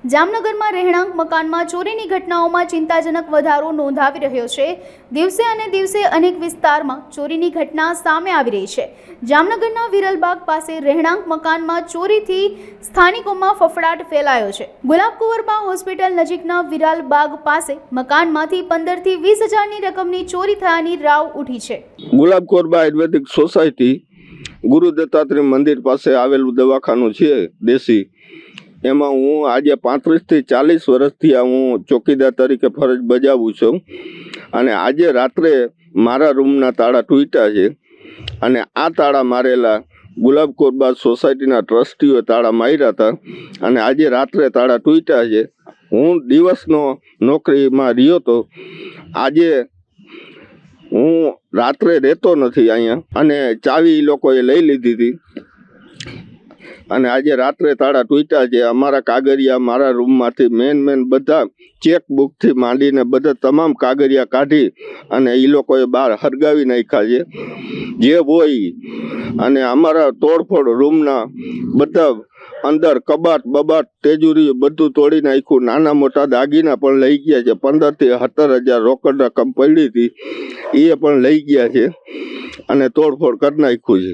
જામનગરમાં રહેણાંક મકાનમાં ચોરીની ઘટનાઓમાં ચિંતાજનક વધારો નોંધાવી રહ્યો છે। દિવસે અને દિવસે અનેક વિસ્તારમાં ચોરીની ઘટના સામે આવી રહી છે। જામનગરના વિરલબાગ પાસે રહેણાંક મકાનમાં ચોરીથી સ્થાનિકોમાં ફફડાટ ફેલાયો છે। ગુલાબકુંવરબા હોસ્પિટલ નજીકના વિરલબાગ પાસે મકાનમાંથી 15 થી 20 હજારની રકમની ચોરી થયાની રાવ ઉઠી છે। ગુલાબકુંવરબા આયુર્વેદિક સોસાયટી ગુરુ દત્તાત્રેય મંદિર પાસે આવેલું દવાખાનું છે દેશી। એમાં હું આજે 35 થી 40 વર્ષથી હું ચોકીદાર તરીકે ફરજ બજાવું છું અને આજે રાત્રે મારા રૂમના તાળા તૂટ્યા છે અને આ તાળા મારેલા ગુલાબકુંવરબા સોસાયટીના ટ્રસ્ટીઓએ તાળા માર્યા હતા અને આજે રાત્રે તાળા તૂટ્યા છે। હું દિવસનો નોકરીમાં રહ્યો તો આજે હું રાત્રે રહેતો નથી અહીંયા અને ચાવી એ લોકોએ લઈ લીધી હતી અને આજે રાત્રે તાળા તૂટ્યા છે। અમારા કાગળિયા મારા રૂમમાંથી મેન બધા ચેકબુકથી માંડીને બધા તમામ કાગળિયા કાઢી અને એ લોકોએ બહાર હરગાવી નાખ્યા છે જે હોય। અને અમારા તોડફોડ રૂમના બધા અંદર કબાટ બબાટ તેજુરી બધું તોડી નાખ્યું। નાના મોટા દાગીના પણ લઈ ગયા છે। 15 થી 17 હજાર રોકડ રકમ પડી હતી એ પણ લઈ ગયા છે અને તોડફોડ કરી નાખ્યું છે।